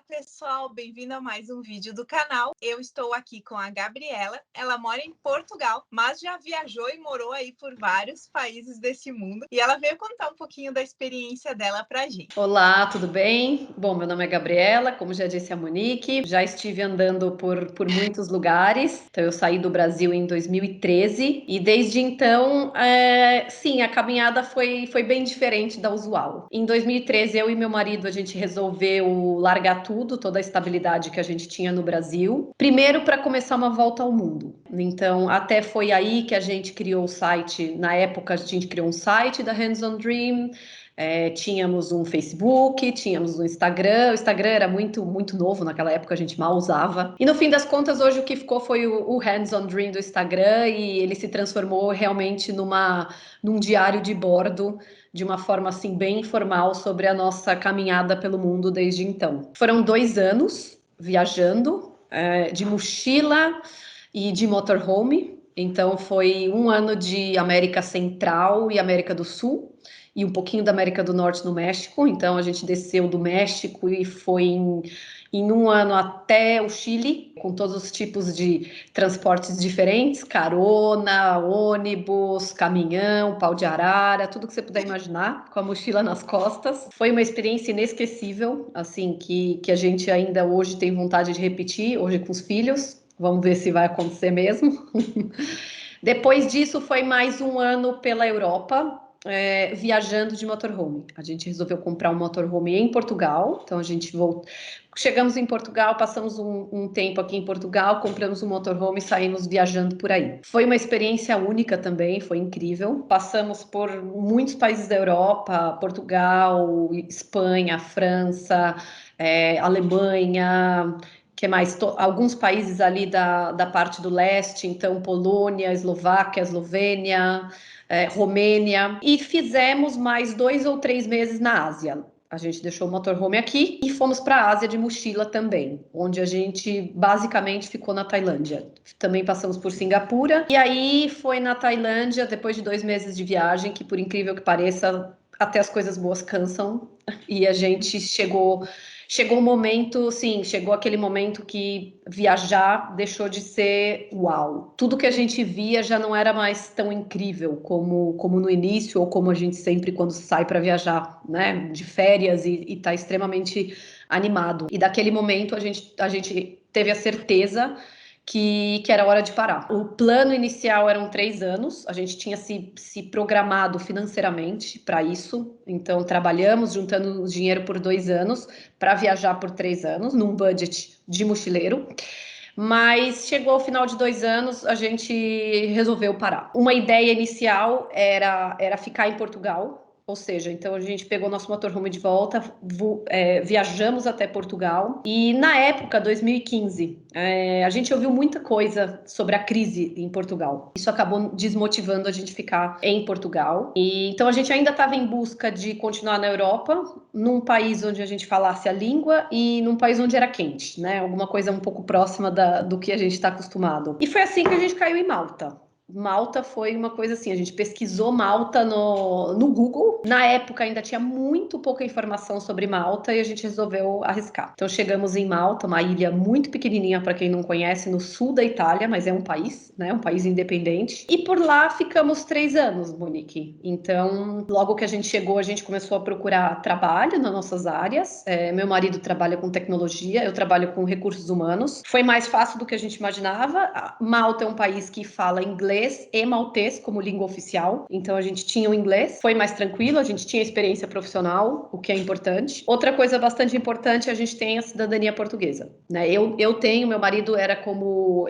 pessoal, bem-vindo a mais um vídeo do canal. Eu estou aqui com a Gabriela. Ela mora em Portugal, mas já viajou e morou aí por vários países desse mundo. E ela veio contar um pouquinho da experiência dela pra gente. Olá, tudo bem? Bom, meu nome é Gabriela, como já disse a Monique, já estive andando por muitos lugares. Então, eu saí do Brasil em 2013 e desde então, sim, a caminhada foi bem diferente da usual. Em 2013, eu e meu marido, a gente resolveu largar tudo, toda a estabilidade que a gente tinha no Brasil, primeiro para começar uma volta ao mundo. Então, até foi aí que a gente criou o site. Na época, a gente criou um site da Hands on Dream. Tínhamos um Facebook, tínhamos um Instagram. O Instagram era muito novo naquela época, a gente mal usava. E no fim das contas, hoje o que ficou foi o Hands on Dream do Instagram, e ele se transformou realmente num diário de bordo, de uma forma assim bem informal, sobre a nossa caminhada pelo mundo desde então. Foram 2 anos viajando, de mochila e de motorhome. Então foi um ano de América Central e América do Sul, e um pouquinho da América do Norte no México. Então a gente desceu do México e foi em um ano até o Chile, com todos os tipos de transportes diferentes, carona, ônibus, caminhão, pau de arara, tudo que você puder imaginar, com a mochila nas costas. Foi uma experiência inesquecível, assim, que a gente ainda hoje tem vontade de repetir, hoje com os filhos. Vamos ver se vai acontecer mesmo. Depois disso, foi mais um ano pela Europa, viajando de motorhome. A gente resolveu comprar um motorhome em Portugal, então a gente voltou. Chegamos em Portugal, passamos um tempo aqui em Portugal, compramos um motorhome e saímos viajando por aí. Foi uma experiência única também, foi incrível. Passamos por muitos países da Europa, Portugal, Espanha, França, Alemanha, que mais? Alguns países ali da parte do leste, então Polônia, Eslováquia, Eslovênia, Romênia, e fizemos mais 2 ou 3 meses na Ásia. A gente deixou o motorhome aqui e fomos para a Ásia de mochila também, onde a gente basicamente ficou na Tailândia. Também passamos por Singapura, e aí foi na Tailândia, depois de 2 meses de viagem, que por incrível que pareça, até as coisas boas cansam, e a gente chegou um momento, sim, chegou aquele momento que viajar deixou de ser uau. Tudo que a gente via já não era mais tão incrível como no início, ou como a gente sempre quando sai para viajar, né, de férias e tá extremamente animado. E daquele momento a gente teve a certeza que era hora de parar. O plano inicial eram 3 anos, a gente tinha se programado financeiramente para isso, então trabalhamos juntando dinheiro por 2 anos para viajar por 3 anos, num budget de mochileiro. Mas chegou ao final de 2 anos, a gente resolveu parar. Uma ideia inicial era ficar em Portugal, ou seja, então a gente pegou nosso motorhome de volta, viajamos até Portugal, e na época, 2015, a gente ouviu muita coisa sobre a crise em Portugal. Isso acabou desmotivando a gente ficar em Portugal. E então a gente ainda estava em busca de continuar na Europa, num país onde a gente falasse a língua e num país onde era quente, né? Alguma coisa um pouco próxima do que a gente está acostumado. E foi assim que a gente caiu em Malta. Malta foi uma coisa assim, a gente pesquisou Malta no Google. Na época ainda tinha muito pouca informação sobre Malta e a gente resolveu arriscar. Então chegamos em Malta, uma ilha muito pequenininha para quem não conhece, no sul da Itália, mas é um país, né? Um país independente. E por lá ficamos 3 anos, Monique. Então, logo que a gente chegou, a gente começou a procurar trabalho nas nossas áreas. Meu marido trabalha com tecnologia, eu trabalho com recursos humanos. Foi mais fácil do que a gente imaginava. Malta é um país que fala inglês e maltês como língua oficial, então a gente tinha o inglês, foi mais tranquilo, a gente tinha experiência profissional, o que é importante. Outra coisa bastante importante, a gente tem a cidadania portuguesa, né? Eu tenho, meu marido era como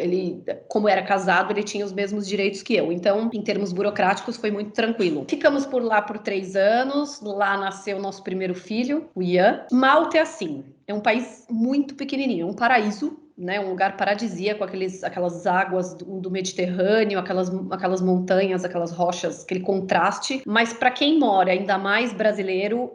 era casado, ele tinha os mesmos direitos que eu, então em termos burocráticos foi muito tranquilo. Ficamos por lá por 3 anos, lá nasceu o nosso primeiro filho, o Ian. Malta é assim, é um país muito pequenininho, um paraíso, né, um lugar paradisíaco, aquelas águas do Mediterrâneo, aquelas montanhas, aquelas rochas, aquele contraste. Mas para quem mora, ainda mais brasileiro,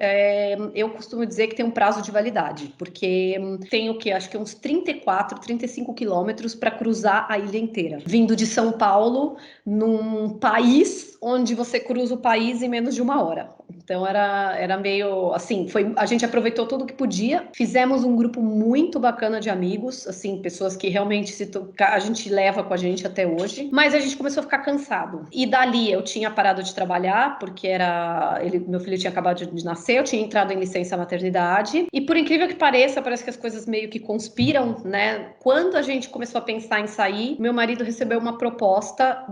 eu costumo dizer que tem um prazo de validade, porque tem o quê? Acho que uns 34, 35 quilômetros para cruzar a ilha inteira. Vindo de São Paulo, num país onde você cruza o país em menos de 1 hora. Então era meio assim, a gente aproveitou tudo que podia, fizemos um grupo muito bacana de amigos, assim, pessoas que realmente a gente leva com a gente até hoje, mas a gente começou a ficar cansado. E dali eu tinha parado de trabalhar, porque meu filho tinha acabado de nascer, eu tinha entrado em licença maternidade, e por incrível que pareça, parece que as coisas meio que conspiram, né? Quando a gente começou a pensar em sair, meu marido recebeu uma proposta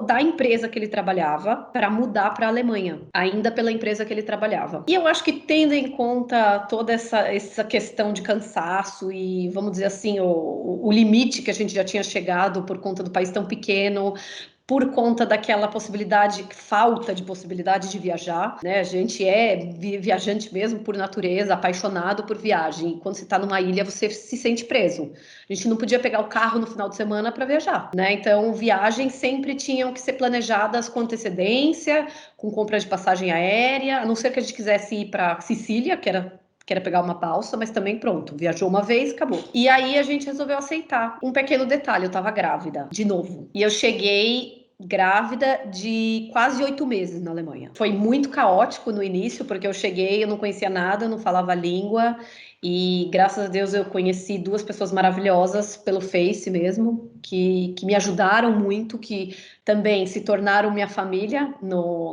da empresa que ele trabalhava para mudar para a Alemanha, ainda pela empresa que ele trabalhava. E eu acho que tendo em conta toda essa questão de cansaço e, vamos dizer assim, o limite que a gente já tinha chegado por conta do país tão pequeno, por conta daquela falta de possibilidade de viajar, né? A gente é viajante mesmo por natureza, apaixonado por viagem. E quando você está numa ilha, você se sente preso. A gente não podia pegar o carro no final de semana para viajar, né? Então, viagens sempre tinham que ser planejadas com antecedência, com compra de passagem aérea, a não ser que a gente quisesse ir para Sicília, que era pegar uma balsa, mas também pronto, viajou uma vez, acabou. E aí a gente resolveu aceitar. Um pequeno detalhe, eu tava grávida, de novo. E eu cheguei grávida de quase 8 meses na Alemanha. Foi muito caótico no início, porque eu cheguei, eu não conhecia nada, eu não falava a língua, e graças a Deus eu conheci 2 pessoas maravilhosas pelo Face mesmo, que me ajudaram muito, que também se tornaram minha família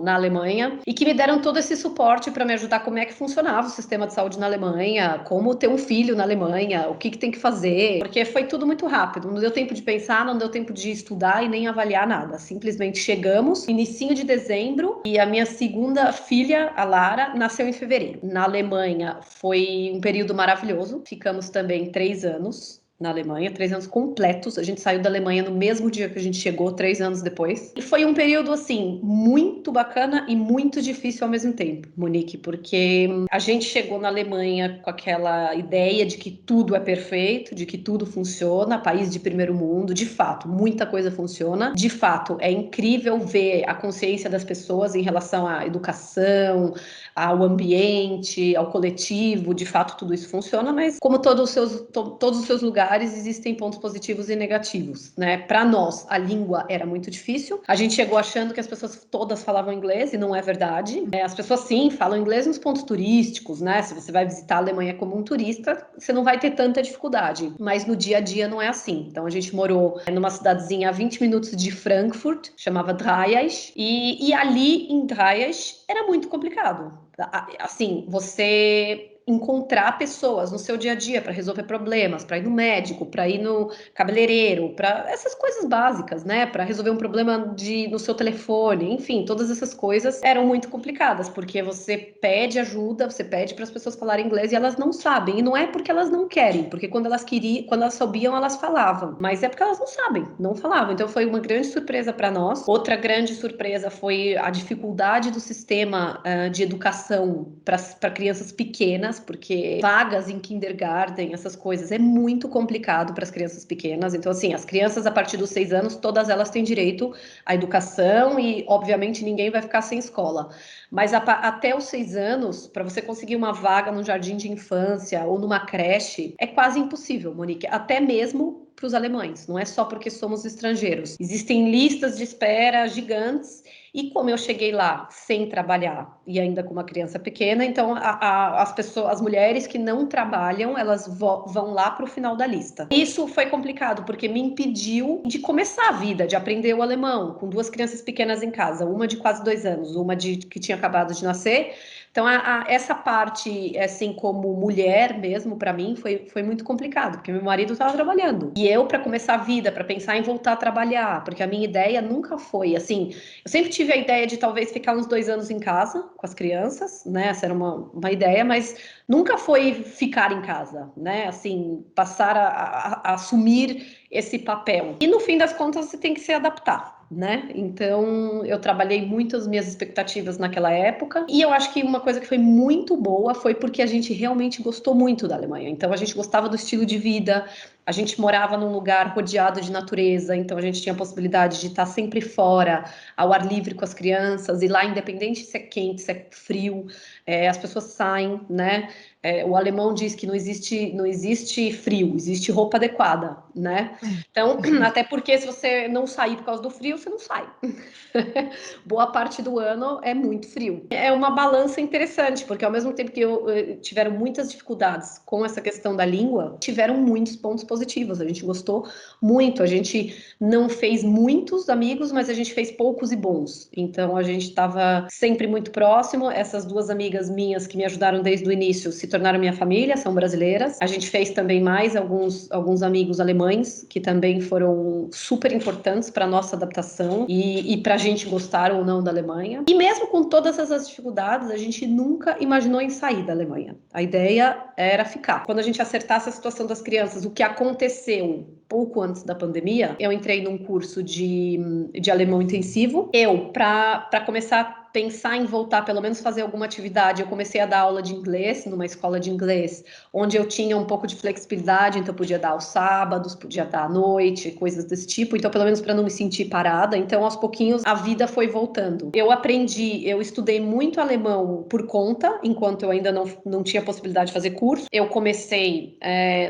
na Alemanha e que me deram todo esse suporte para me ajudar como é que funcionava o sistema de saúde na Alemanha, como ter um filho na Alemanha, o que tem que fazer, porque foi tudo muito rápido, não deu tempo de pensar, não deu tempo de estudar e nem avaliar nada, simplesmente chegamos, inicinho de dezembro, e a minha segunda filha, a Lara, nasceu em fevereiro. Na Alemanha foi um período maravilhoso, ficamos também 3 anos na Alemanha, 3 anos completos. A gente saiu da Alemanha no mesmo dia que a gente chegou, 3 anos depois. E foi um período, assim, muito bacana e muito difícil ao mesmo tempo, Monique, porque a gente chegou na Alemanha com aquela ideia de que tudo é perfeito, de que tudo funciona, país de primeiro mundo. De fato, muita coisa funciona. De fato, é incrível ver a consciência das pessoas em relação à educação, ao ambiente, ao coletivo. De fato, tudo isso funciona, mas como todos os seus lugares, existem pontos positivos e negativos, né? Para nós, a língua era muito difícil. A gente chegou achando que as pessoas todas falavam inglês e não é verdade. As pessoas sim falam inglês nos pontos turísticos, né? Se você vai visitar a Alemanha como um turista, você não vai ter tanta dificuldade. Mas no dia a dia não é assim. Então a gente morou numa cidadezinha a 20 minutos de Frankfurt, chamava Dreieich, e ali em Dreieich era muito complicado. Assim, você encontrar pessoas no seu dia a dia para resolver problemas, para ir no médico, para ir no cabeleireiro, para essas coisas básicas, né? Para resolver um problema no seu telefone, enfim, todas essas coisas eram muito complicadas, porque você pede ajuda, você pede para as pessoas falarem inglês e elas não sabem. E não é porque elas não querem, porque quando elas sabiam, elas falavam. Mas é porque elas não sabem, não falavam. Então foi uma grande surpresa para nós. Outra grande surpresa foi a dificuldade do sistema de educação para crianças pequenas, porque vagas em kindergarten, essas coisas, é muito complicado para as crianças pequenas. Então, assim, as crianças a partir dos 6 anos, todas elas têm direito à educação e, obviamente, ninguém vai ficar sem escola. Mas até os 6 anos, para você conseguir uma vaga no jardim de infância ou numa creche, é quase impossível, Monique. Até mesmo para os alemães, não é só porque somos estrangeiros. Existem listas de espera gigantes. E como eu cheguei lá sem trabalhar e ainda com uma criança pequena, então as mulheres que não trabalham, elas vão lá para o final da lista. Isso foi complicado, porque me impediu de começar a vida, de aprender o alemão, com 2 crianças pequenas em casa, uma de quase 2 anos, uma que tinha acabado de nascer. Então, essa parte, assim, como mulher mesmo, para mim, foi muito complicado, porque meu marido estava trabalhando. E eu, para começar a vida, para pensar em voltar a trabalhar, porque a minha ideia nunca foi, assim, eu sempre tive a ideia de talvez ficar uns 2 anos em casa com as crianças, né? Essa era uma ideia, mas nunca foi ficar em casa, né? Assim, passar a assumir esse papel. E no fim das contas, você tem que se adaptar, né? Então, eu trabalhei muito as minhas expectativas naquela época, e eu acho que uma coisa que foi muito boa foi porque a gente realmente gostou muito da Alemanha. Então, a gente gostava do estilo de vida, A gente morava num lugar rodeado de natureza, então a gente tinha a possibilidade de estar sempre fora, ao ar livre com as crianças, e lá, independente se é quente, se é frio, as pessoas saem, né? O alemão diz que não existe frio, existe roupa adequada, né? Então, até porque se você não sair por causa do frio, você não sai. Boa parte do ano é muito frio. É uma balança interessante, porque ao mesmo tempo que tiveram muitas dificuldades com essa questão da língua, tiveram muitos pontos positivos. A gente gostou muito. A gente não fez muitos amigos, mas a gente fez poucos e bons. Então a gente estava sempre muito próximo. Essas duas amigas minhas que me ajudaram desde o início se tornaram minha família, são brasileiras. A gente fez também mais alguns amigos alemães que também foram super importantes para nossa adaptação e para a gente gostar ou não da Alemanha. E mesmo com todas essas dificuldades, a gente nunca imaginou em sair da Alemanha. A ideia era ficar. Quando a gente acertasse a situação das crianças, o que aconteceu pouco antes da pandemia, eu entrei num curso de alemão intensivo. Para começar a pensar em voltar, pelo menos fazer alguma atividade, eu comecei a dar aula de inglês numa escola de inglês, onde eu tinha um pouco de flexibilidade, então eu podia dar aos sábados, podia dar à noite, coisas desse tipo, então pelo menos para não me sentir parada. Então aos pouquinhos a vida foi voltando. Eu estudei muito alemão por conta, enquanto eu ainda não tinha possibilidade de fazer curso. Eu comecei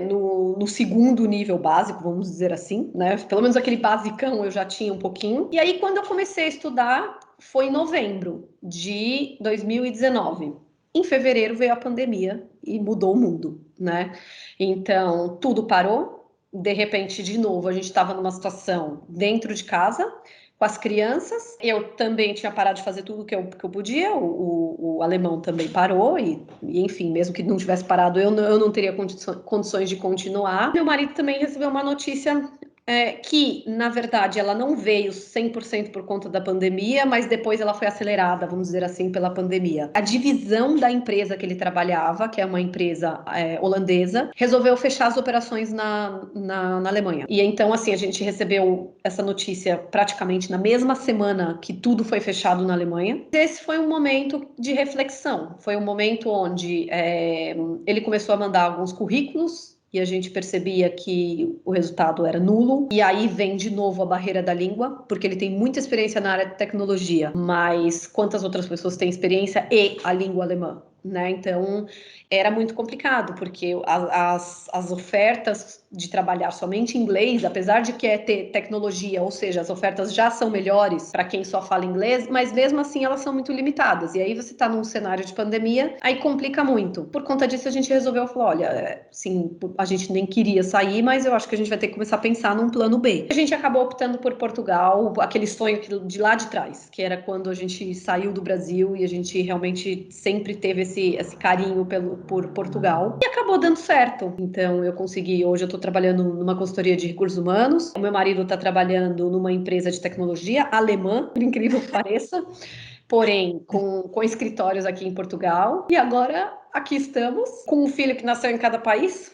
no segundo nível básico, vamos dizer assim, né? Pelo menos aquele basicão eu já tinha um pouquinho. E aí quando eu comecei a estudar, foi em novembro de 2019. Em fevereiro veio a pandemia e mudou o mundo, né? Então, tudo parou. De repente, de novo, a gente estava numa situação dentro de casa, com as crianças. Eu também tinha parado de fazer tudo que eu podia. O alemão também parou. Enfim, mesmo que não tivesse parado, eu não teria condições de continuar. Meu marido também recebeu uma notícia que, na verdade, ela não veio 100% por conta da pandemia, mas depois ela foi acelerada, vamos dizer assim, pela pandemia. A divisão da empresa que ele trabalhava, que é uma empresa holandesa, resolveu fechar as operações na Alemanha. E então, assim, a gente recebeu essa notícia praticamente na mesma semana que tudo foi fechado na Alemanha. Esse foi um momento de reflexão, foi um momento onde ele começou a mandar alguns currículos, e a gente percebia que o resultado era nulo. E aí vem de novo a barreira da língua, porque ele tem muita experiência na área de tecnologia, mas quantas outras pessoas têm experiência e a língua alemã, né? Então era muito complicado, porque as ofertas de trabalhar somente em inglês, apesar de que é ter tecnologia, ou seja, as ofertas já são melhores para quem só fala inglês, mas mesmo assim elas são muito limitadas. E aí você está num cenário de pandemia, aí complica muito. Por conta disso a gente resolveu falar, olha, sim, a gente nem queria sair, mas eu acho que a gente vai ter que começar a pensar num plano B. A gente acabou optando por Portugal, aquele sonho de lá de trás, que era quando a gente saiu do Brasil e a gente realmente sempre teve esse carinho por Portugal. E acabou dando certo. Então hoje eu estou trabalhando numa consultoria de recursos humanos, o meu marido está trabalhando numa empresa de tecnologia alemã, por incrível que pareça, porém com escritórios aqui em Portugal. E agora aqui estamos, com um filho que nasceu em cada país.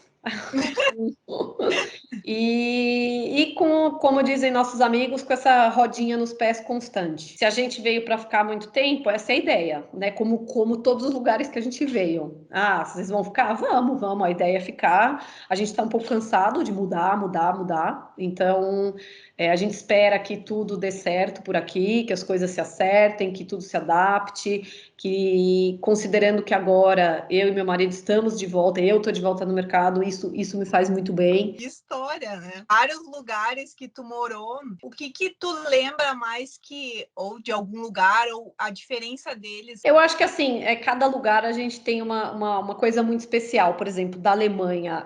Como dizem nossos amigos, com essa rodinha nos pés constante. Se a gente veio para ficar muito tempo, essa é a ideia, né? Como todos os lugares que a gente veio. Ah, vocês vão ficar? Vamos. A ideia é ficar. A gente está um pouco cansado de mudar. Então, a gente espera que tudo dê certo por aqui, que as coisas se acertem, que tudo se adapte, que considerando que agora eu e meu marido estamos de volta, eu estou de volta no mercado, isso me faz muito bem. Que história, né? Vários lugares que tu morou, o que tu lembra mais ou de algum lugar, ou a diferença deles? Eu acho que assim, cada lugar a gente tem uma coisa muito especial. Por exemplo, da Alemanha,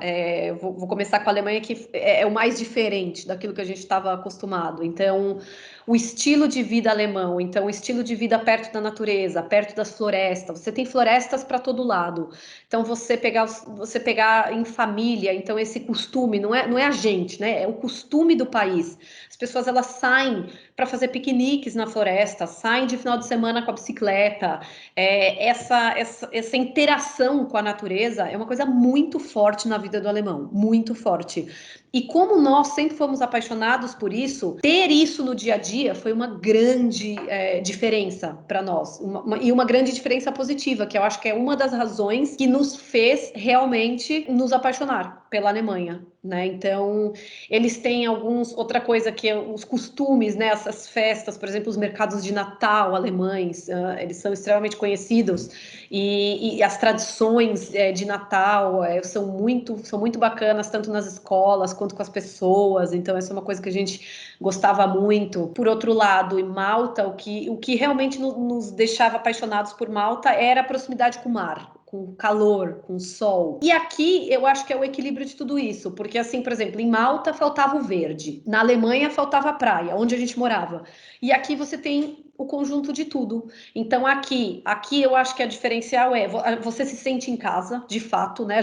vou começar com a Alemanha, que é o mais diferente daquilo que a gente estava acostumado. Então, o estilo de vida alemão, então o estilo de vida perto da natureza, perto das florestas. Você tem florestas para todo lado. Então, você pegar em família, então esse costume não é a gente, né? É o costume do país. As pessoas elas saem para fazer piqueniques na floresta, saem de final de semana com a bicicleta. Essa interação com a natureza é uma coisa muito forte na vida do alemão, muito forte. E como nós sempre fomos apaixonados por isso, ter isso no dia a dia foi uma grande diferença para nós, e uma grande diferença positiva, que eu acho que é uma das razões que nos fez realmente nos apaixonar pela Alemanha, né? Então, eles têm outra coisa que é os costumes, né? Essas festas, por exemplo, os mercados de Natal alemães, eles são extremamente conhecidos, e as tradições de Natal são muito bacanas, tanto nas escolas quanto com as pessoas. Então, essa é uma coisa que a gente gostava muito. Por outro lado, em Malta, o que realmente nos deixava apaixonados por Malta era a proximidade com o mar, com calor, com sol. E aqui eu acho que é o equilíbrio de tudo isso, porque assim, por exemplo, em Malta faltava o verde, na Alemanha faltava a praia, onde a gente morava. E aqui você tem o conjunto de tudo. Então aqui eu acho que a diferencial é você se sente em casa, de fato, né?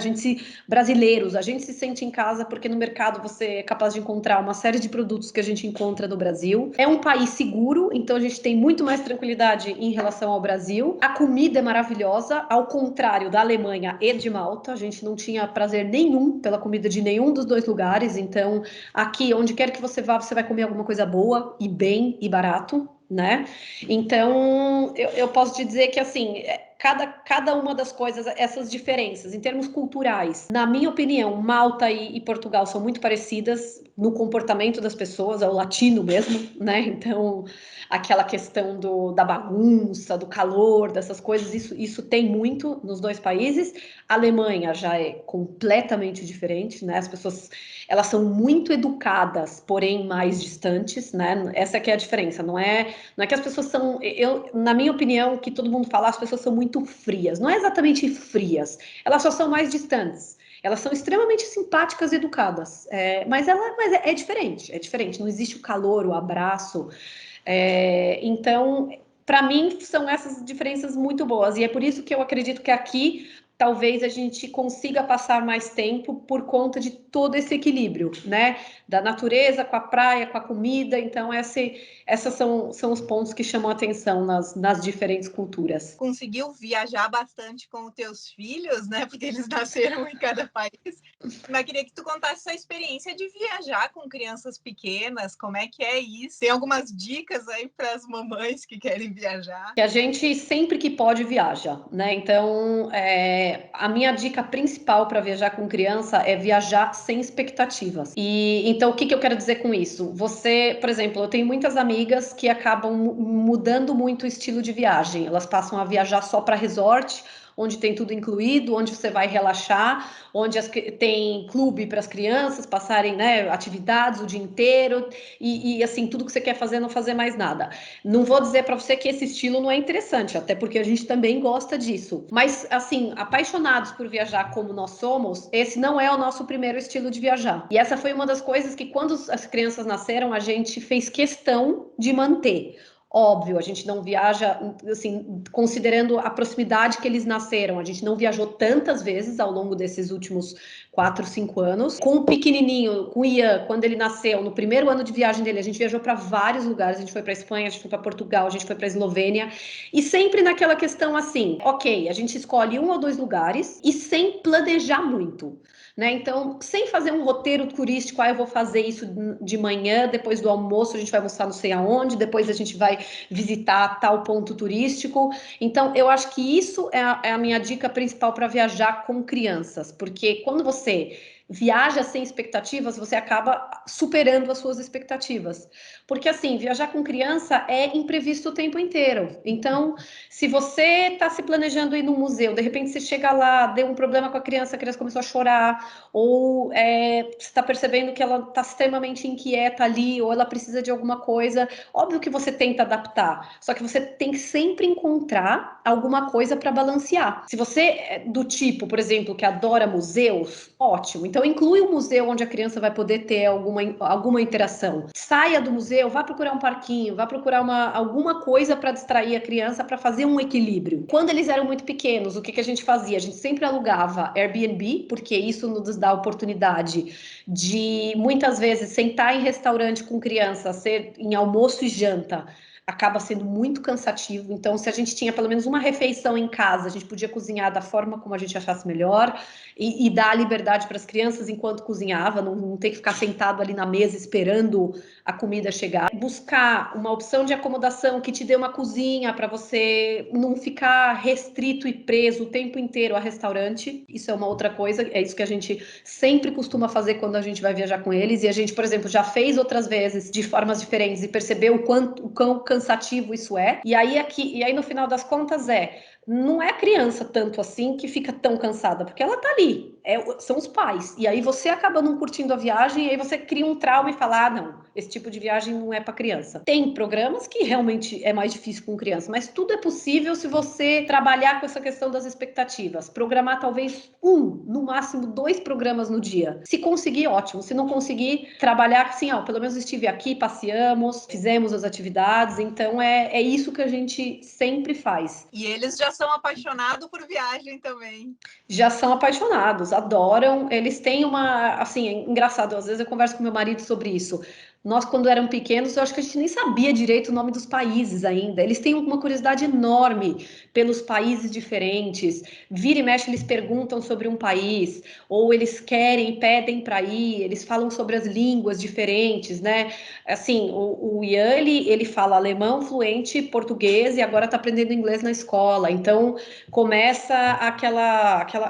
Brasileiros, a gente se sente em casa porque no mercado você é capaz de encontrar uma série de produtos que a gente encontra no Brasil. É um país seguro, então a gente tem muito mais tranquilidade em relação ao Brasil. A comida é maravilhosa, ao contrário da Alemanha e de Malta, a gente não tinha prazer nenhum pela comida de nenhum dos dois lugares. Então aqui, onde quer que você vá, você vai comer alguma coisa boa e bem e barato, né? Então, eu posso te dizer que, assim, cada uma das coisas, essas diferenças, em termos culturais, na minha opinião, Malta e Portugal são muito parecidas no comportamento das pessoas, é o latino mesmo, né? Então, aquela questão da bagunça, do calor, dessas coisas, isso tem muito nos dois países. A Alemanha já é completamente diferente, né? As pessoas, elas são muito educadas, porém mais distantes, né? Essa que é a diferença, não é que as pessoas são, na minha opinião, que todo mundo fala, as pessoas são muito frias. Não é exatamente frias, elas só são mais distantes. Elas são extremamente simpáticas e educadas, mas é diferente. Não existe o calor, o abraço. Então, para mim, são essas diferenças muito boas. E é por isso que eu acredito que aqui talvez a gente consiga passar mais tempo por conta de todo esse equilíbrio, né? Da natureza, com a praia, com a comida. Então, esses são os pontos que chamam a atenção nas diferentes culturas. Conseguiu viajar bastante com os teus filhos, né? Porque eles nasceram em cada país. Mas queria que tu contasse essa experiência de viajar com crianças pequenas. Como é que é isso? Tem algumas dicas aí para as mamães que querem viajar? Que a gente sempre que pode viaja, né? Então, a minha dica principal para viajar com criança é viajar sem expectativas. E então, o que eu quero dizer com isso? Você, por exemplo, eu tenho muitas amigas que acabam mudando muito o estilo de viagem. Elas passam a viajar só para resort, onde tem tudo incluído, onde você vai relaxar, onde tem clube para as crianças passarem, né, atividades o dia inteiro, e assim, tudo que você quer fazer, não fazer mais nada. Não vou dizer para você que esse estilo não é interessante, até porque a gente também gosta disso. Mas, assim, apaixonados por viajar como nós somos, esse não é o nosso primeiro estilo de viajar. E essa foi uma das coisas que, quando as crianças nasceram, a gente fez questão de manter. Óbvio, a gente não viaja, assim, considerando a proximidade que eles nasceram, a gente não viajou tantas vezes ao longo desses últimos 4, 5 anos. Com o pequenininho, com o Ian, quando ele nasceu, no primeiro ano de viagem dele, a gente viajou para vários lugares, a gente foi para Espanha, a gente foi para Portugal, a gente foi para Eslovênia, e sempre naquela questão assim, ok, a gente escolhe 1 ou 2 lugares e sem planejar muito. Né? Então, sem fazer um roteiro turístico, eu vou fazer isso de manhã, depois do almoço a gente vai almoçar não sei aonde, depois a gente vai visitar tal ponto turístico. Então, eu acho que isso é a minha dica principal para viajar com crianças, porque quando você viaja sem expectativas, você acaba superando as suas expectativas. Porque, assim, viajar com criança é imprevisto o tempo inteiro. Então, se você está se planejando ir no museu, de repente você chega lá, deu um problema com a criança começou a chorar, ou você está percebendo que ela está extremamente inquieta ali, ou ela precisa de alguma coisa, óbvio que você tenta adaptar, só que você tem que sempre encontrar alguma coisa para balancear. Se você é do tipo, por exemplo, que adora museus, ótimo. Então Então, inclui um museu onde a criança vai poder ter alguma interação. Saia do museu, vá procurar um parquinho, vá procurar alguma coisa para distrair a criança, para fazer um equilíbrio. Quando eles eram muito pequenos, o que a gente fazia? A gente sempre alugava Airbnb, porque isso nos dá a oportunidade de, muitas vezes, sentar em restaurante com criança, ser em almoço e janta, acaba sendo muito cansativo. Então, se a gente tinha pelo menos uma refeição em casa, a gente podia cozinhar da forma como a gente achasse melhor e dar liberdade para as crianças enquanto cozinhava, não ter que ficar sentado ali na mesa esperando a comida chegar. Buscar uma opção de acomodação que te dê uma cozinha para você não ficar restrito e preso o tempo inteiro a restaurante. Isso é uma outra coisa, é isso que a gente sempre costuma fazer quando a gente vai viajar com eles. E a gente, por exemplo, já fez outras vezes de formas diferentes e percebeu o quão cansativo isso é. E aí no final das contas não é a criança tanto assim que fica tão cansada, porque ela tá ali, são os pais. E aí você acaba não curtindo a viagem, e aí você cria um trauma e fala, não, esse tipo de viagem não é para criança. Tem programas que realmente é mais difícil com criança, mas tudo é possível se você trabalhar com essa questão das expectativas. Programar talvez no máximo 2 programas no dia. Se conseguir, ótimo. Se não conseguir, trabalhar assim, pelo menos estive aqui, passeamos, fizemos as atividades, então é isso que a gente sempre faz. E eles já são apaixonados por viagem também. Já são apaixonados, adoram. Eles têm assim, é engraçado, às vezes eu converso com meu marido sobre isso. Nós, quando eram pequenos, eu acho que a gente nem sabia direito o nome dos países ainda. Eles têm uma curiosidade enorme pelos países diferentes. Vira e mexe, eles perguntam sobre um país, ou eles pedem para ir, eles falam sobre as línguas diferentes, né? Assim, o Ian, ele fala alemão fluente, português, e agora está aprendendo inglês na escola. Então, começa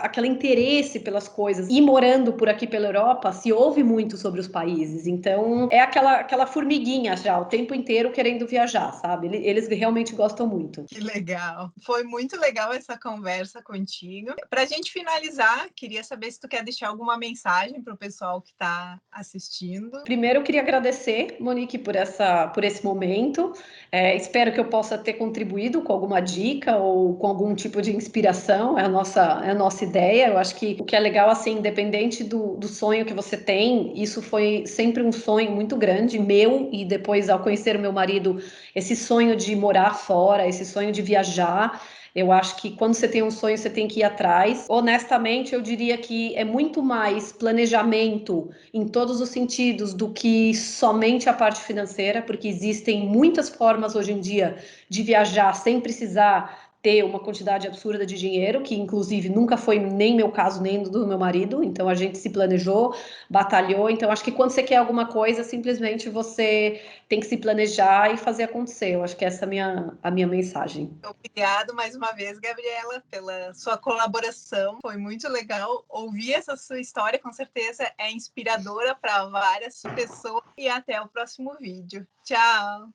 aquele interesse pelas coisas. E morando por aqui pela Europa, se ouve muito sobre os países. Então, é aquela formiguinha já, o tempo inteiro querendo viajar, sabe? Eles realmente gostam muito. Que legal. Foi muito legal essa conversa contigo. Para a gente finalizar, queria saber se tu quer deixar alguma mensagem para o pessoal que está assistindo. Primeiro, eu queria agradecer, Monique, por esse momento. Espero que eu possa ter contribuído com alguma dica ou com algum tipo de inspiração. É a nossa ideia. Eu acho que o que é legal, assim, independente do sonho que você tem, isso foi sempre um sonho muito grande, meu, e depois, ao conhecer o meu marido, esse sonho de morar fora, esse sonho de viajar. Eu acho que quando você tem um sonho, você tem que ir atrás. Honestamente, eu diria que é muito mais planejamento em todos os sentidos do que somente a parte financeira, porque existem muitas formas hoje em dia de viajar sem precisar ter uma quantidade absurda de dinheiro, que inclusive nunca foi nem meu caso, nem do meu marido. Então a gente se planejou, batalhou. Então acho que quando você quer alguma coisa, simplesmente você tem que se planejar e fazer acontecer. Eu acho que essa é a minha mensagem. Obrigado mais uma vez, Gabriela, pela sua colaboração. Foi muito legal ouvir essa sua história, com certeza é inspiradora para várias pessoas. E até o próximo vídeo. Tchau!